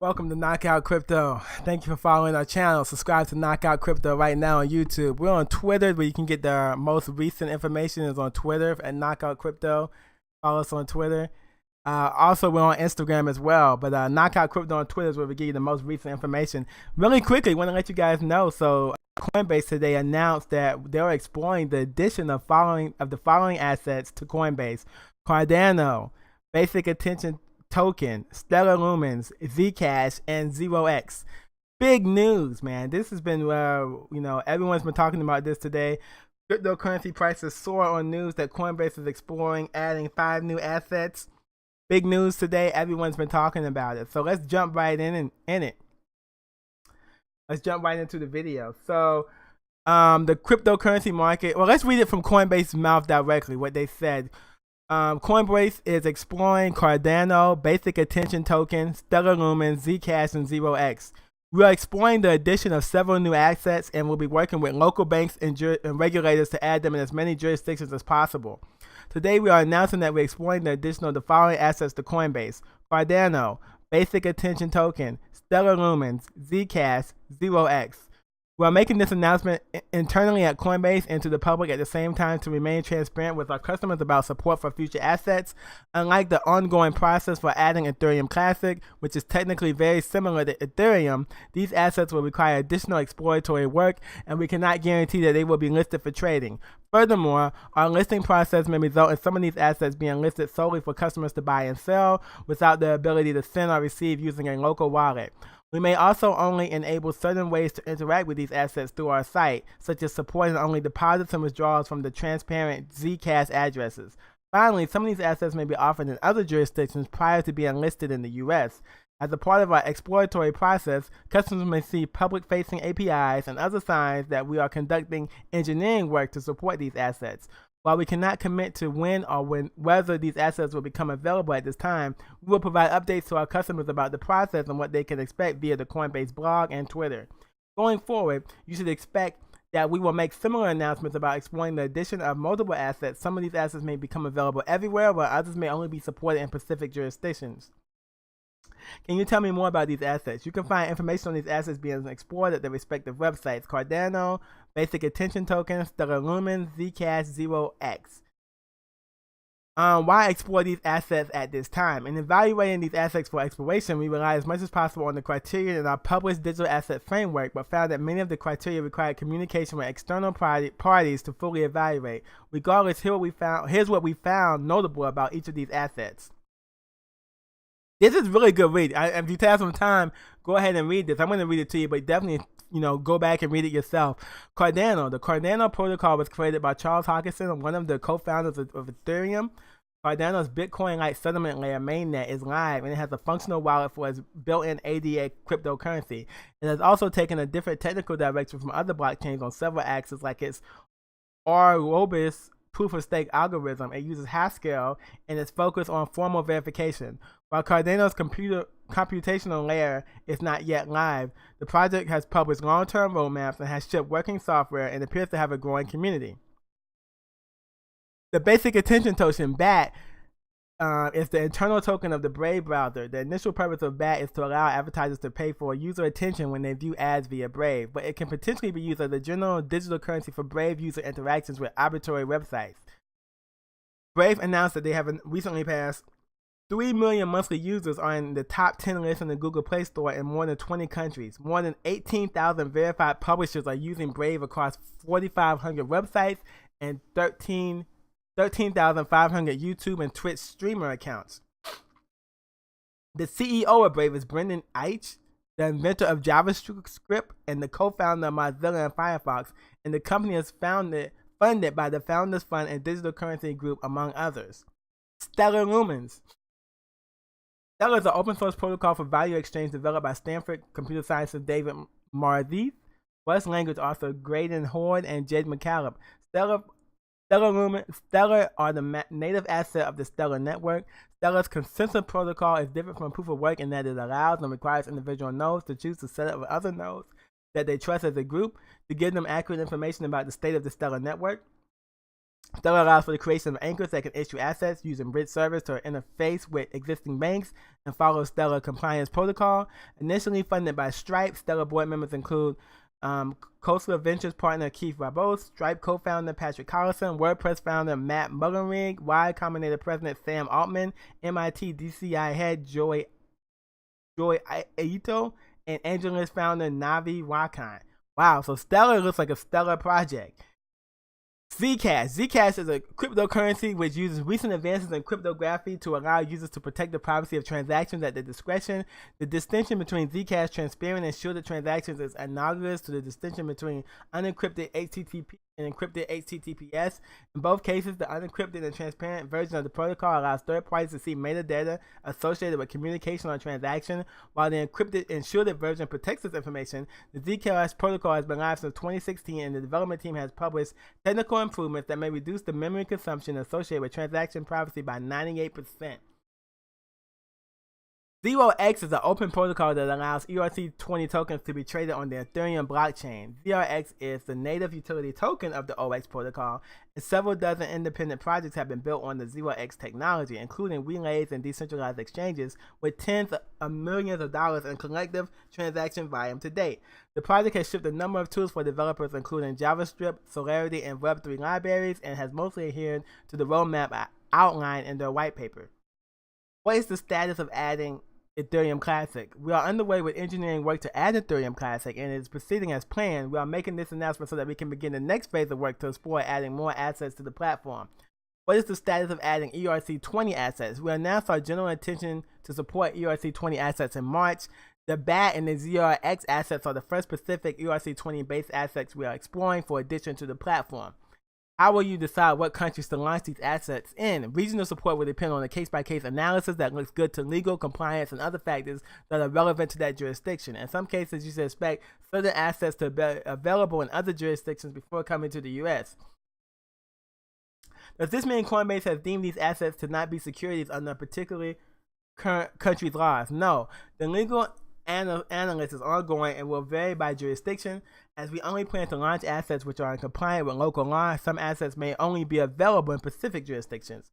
Welcome to Knockout Crypto. Thank you for following our channel. Subscribe to Knockout Crypto right now on YouTube. We're on Twitter, where you can get the most recent information is on Twitter at Knockout Crypto. Follow us on Twitter. Also, we're on Instagram as well. But Knockout Crypto on Twitter is where we give you the most recent information. Really quickly, want to let you guys know. So Coinbase today announced that they're exploring the addition of the following assets to Coinbase: Cardano, Basic Attention Token, Stellar Lumens, Zcash, and 0x. Big news, man. This has been, everyone's been talking about this today. Cryptocurrency prices soar on news that Coinbase is exploring adding 5 new assets. Big news today. Everyone's been talking about it. So let's jump right in it. Let's jump right into the video. So the cryptocurrency market, well, let's read it from Coinbase's mouth directly, what they said. Coinbase is exploring Cardano, Basic Attention Token, Stellar Lumens, Zcash, and 0x. We are exploring the addition of several new assets and will be working with local banks and regulators to add them in as many jurisdictions as possible. Today, we are announcing that we're exploring the addition of the following assets to Coinbase: Cardano, Basic Attention Token, Stellar Lumens, Zcash, 0x. We are making this announcement internally at Coinbase and to the public at the same time to remain transparent with our customers about support for future assets. Unlike the ongoing process for adding Ethereum Classic, which is technically very similar to Ethereum, these assets will require additional exploratory work, and we cannot guarantee that they will be listed for trading. Furthermore, our listing process may result in some of these assets being listed solely for customers to buy and sell without the ability to send or receive using a local wallet. We may also only enable certain ways to interact with these assets through our site, such as supporting only deposits and withdrawals from the transparent Zcash addresses. Finally, some of these assets may be offered in other jurisdictions prior to being listed in the US. As a part of our exploratory process, customers may see public-facing APIs and other signs that we are conducting engineering work to support these assets. While we cannot commit to whether these assets will become available at this time, we will provide updates to our customers about the process and what they can expect via the Coinbase blog and Twitter. Going forward, you should expect that we will make similar announcements about exploring the addition of multiple assets. Some of these assets may become available everywhere, while others may only be supported in specific jurisdictions. Can you tell me more about these assets? You can find information on these assets being explored at the respective websites: Cardano, Basic Attention Token, Stellar Lumens, Zcash, 0x. Why explore these assets at this time? In evaluating these assets for exploration, we rely as much as possible on the criteria in our published digital asset framework, but found that many of the criteria required communication with external parties to fully evaluate. Regardless, here's what we found notable about each of these assets. This is really good read. If you have some time, go ahead and read this. I'm going to read it to you, but definitely, go back and read it yourself. Cardano. The Cardano protocol was created by Charles Hoskinson, one of the co-founders of Ethereum. Cardano's Bitcoin-like settlement layer mainnet is live, and it has a functional wallet for its built-in ADA cryptocurrency. It has also taken a different technical direction from other blockchains on several axes, like its robust proof-of-stake algorithm. It uses Haskell and is focused on formal verification. While Cardano's computational layer is not yet live, the project has published long-term roadmaps and has shipped working software and appears to have a growing community. The Basic Attention Token, BAT, is the internal token of the Brave browser. The initial purpose of BAT is to allow advertisers to pay for user attention when they view ads via Brave, but it can potentially be used as a general digital currency for Brave user interactions with arbitrary websites. Brave announced that they have recently passed 3 million monthly users are in the top 10 list in the Google Play Store in more than 20 countries. More than 18,000 verified publishers are using Brave across 4,500 websites and 13,500 YouTube and Twitch streamer accounts. The CEO of Brave is Brendan Eich, the inventor of JavaScript and the co-founder of Mozilla and Firefox, and the company is funded by the Founders Fund and Digital Currency Group, among others. Stellar Lumens. Stellar is an open-source protocol for value exchange developed by Stanford computer scientist David Mardeeth, West language author Graydon Horde, and Jed McCallum. Stellar are the native asset of the Stellar network. Stellar's consensus protocol is different from proof of work in that it allows and requires individual nodes to choose to set up with other nodes that they trust as a group to give them accurate information about the state of the Stellar network. Stellar allows for the creation of anchors that can issue assets using bridge servers to interface with existing banks and follow Stellar compliance protocol. Initially funded by Stripe, Stellar board members include Khosla Ventures partner Keith Rabos, Stripe co-founder Patrick Collison, WordPress founder Matt Mullenweg, Y Combinator president Sam Altman, MIT DCI head Joy Aito, and AngelList founder Navi Rakan. Wow, so Stellar looks like a stellar project. Zcash. Zcash is a cryptocurrency which uses recent advances in cryptography to allow users to protect the privacy of transactions at their discretion. The distinction between Zcash transparent and shielded transactions is analogous to the distinction between unencrypted HTTP and encrypted HTTPS. In both cases, the unencrypted and transparent version of the protocol allows third parties to see metadata associated with communication or transaction, while the encrypted and shielded version protects this information. The Zcash protocol has been live since 2016, and the development team has published technical improvements that may reduce the memory consumption associated with transaction privacy by 98%. 0x is an open protocol that allows ERC20 tokens to be traded on the Ethereum blockchain. 0x is the native utility token of the OX protocol, and several dozen independent projects have been built on the 0x technology, including relays and decentralized exchanges with tens of millions of dollars in collective transaction volume to date. The project has shipped a number of tools for developers, including JavaScript, Solidity, and Web3 libraries, and has mostly adhered to the roadmap outlined in their white paper. What is the status of adding Ethereum Classic? We are underway with engineering work to add Ethereum Classic, and it is proceeding as planned. We are making this announcement so that we can begin the next phase of work to explore adding more assets to the platform. What is the status of adding ERC20 assets? We announced our general intention to support ERC20 assets in March. The BAT and the ZRX assets are the first specific ERC20 based assets we are exploring for addition to the platform. How will you decide what countries to launch these assets in? Regional support will depend on a case-by-case analysis that looks good to legal, compliance, and other factors that are relevant to that jurisdiction. In some cases, you should expect certain assets to be available in other jurisdictions before coming to the U.S. Does this mean Coinbase has deemed these assets to not be securities under a particular country's laws? No. The legal analysis is ongoing and will vary by jurisdiction. As we only plan to launch assets which are in compliance with local law, some assets may only be available in specific jurisdictions.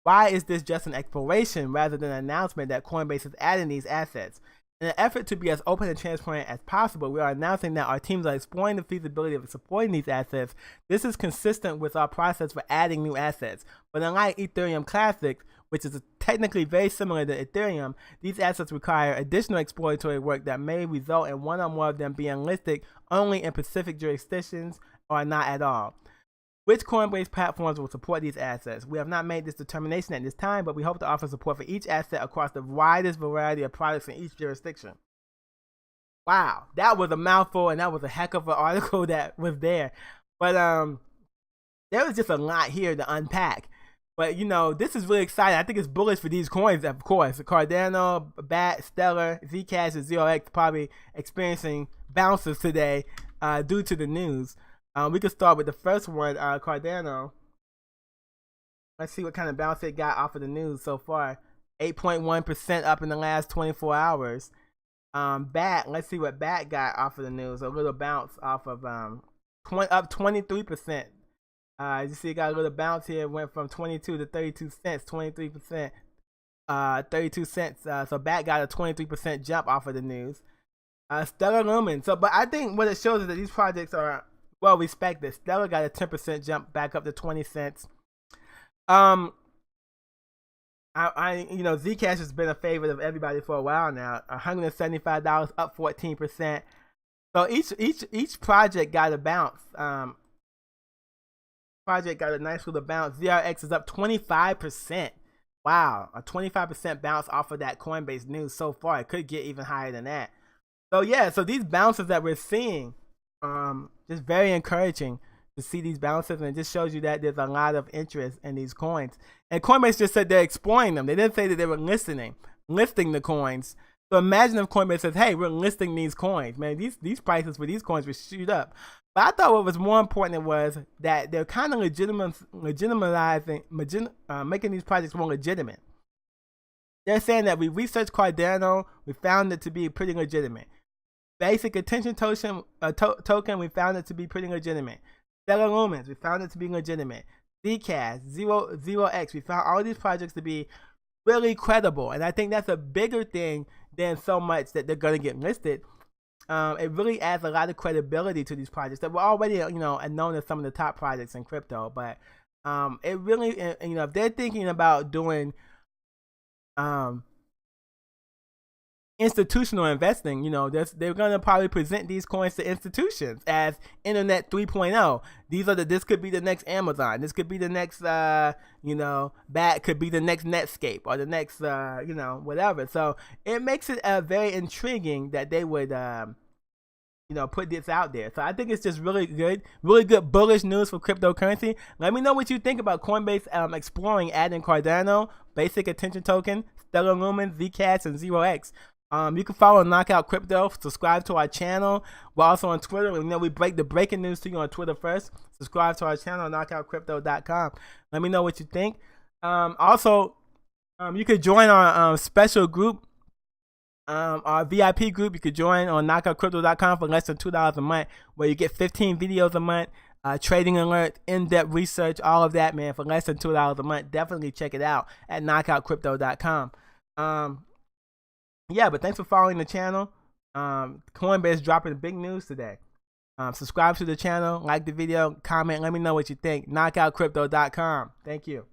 Why is this just an exploration rather than an announcement that Coinbase is adding these assets? In an effort to be as open and transparent as possible, we are announcing that our teams are exploring the feasibility of supporting these assets. This is consistent with our process for adding new assets. But unlike Ethereum Classic, which is technically very similar to Ethereum, these assets require additional exploratory work that may result in one or more of them being listed only in specific jurisdictions or not at all. Which Coinbase platforms will support these assets? We have not made this determination at this time, but we hope to offer support for each asset across the widest variety of products in each jurisdiction. Wow, that was a mouthful, and that was a heck of an article that was there. But there was just a lot here to unpack. But, you know, this is really exciting. I think it's bullish for these coins, of course. Cardano, BAT, Stellar, Zcash, and 0x probably experiencing bounces today due to the news. We could start with the first one, Cardano. Let's see what kind of bounce it got off of the news so far. 8.1% up in the last 24 hours. BAT, let's see what BAT got off of the news. A little bounce off of up 23%. You see, it got a little bounce here. It went from 22 to 32 cents, 23%, 32 cents. So BAT got a 23% jump off of the news. Stellar Lumens. But I think what it shows is that these projects are well respected. Stellar got a 10% jump back up to 20 cents. Zcash has been a favorite of everybody for a while now. $175, up 14%. So each project got a bounce. Project got a nice little bounce. ZRX is up 25%. Wow, a 25% bounce off of that Coinbase news so far. It could get even higher than that. So yeah, so these bounces that we're seeing, just very encouraging to see these bounces, and it just shows you that there's a lot of interest in these coins. And Coinbase just said they're exploring them. They didn't say that they were listing the coins. So imagine if Coinbase says, hey, we're listing these coins. Man, these prices for these coins will shoot up. But I thought what was more important was that they're kind of legitimizing, making these projects more legitimate. They're saying that we researched Cardano, we found it to be pretty legitimate. Basic attention token, we found it to be pretty legitimate. Stellar Lumens, we found it to be legitimate. Zcash, 0x. We found all these projects to be really credible, and I think that's a bigger thing than so much that they're going to get listed. It really adds a lot of credibility to these projects that were already, known as some of the top projects in crypto. But it really, if they're thinking about doing institutional investing, they're going to probably present these coins to institutions as Internet 3.0. This could be the next Amazon. This could be the next, could be the next Netscape or the next, whatever. So it makes it very intriguing that they would, put this out there. So I think it's just really good bullish news for cryptocurrency. Let me know what you think about Coinbase exploring adding Cardano, Basic Attention Token, Stellar Lumens, Zcash, and 0x. You can follow Knockout Crypto, subscribe to our channel. We're also on Twitter. We break the breaking news to you on Twitter first. Subscribe to our channel, knockoutcrypto.com. Let me know what you think. Also, you could join our special group, our VIP group. You could join on knockoutcrypto.com for less than $2 a month, where you get 15 videos a month, trading alert, in-depth research, all of that, man, for less than $2 a month. Definitely check it out at knockoutcrypto.com. Yeah, but thanks for following the channel. Coinbase dropping big news today. Subscribe to the channel, like the video, comment, let me know what you think. Knockoutcrypto.com. Thank you.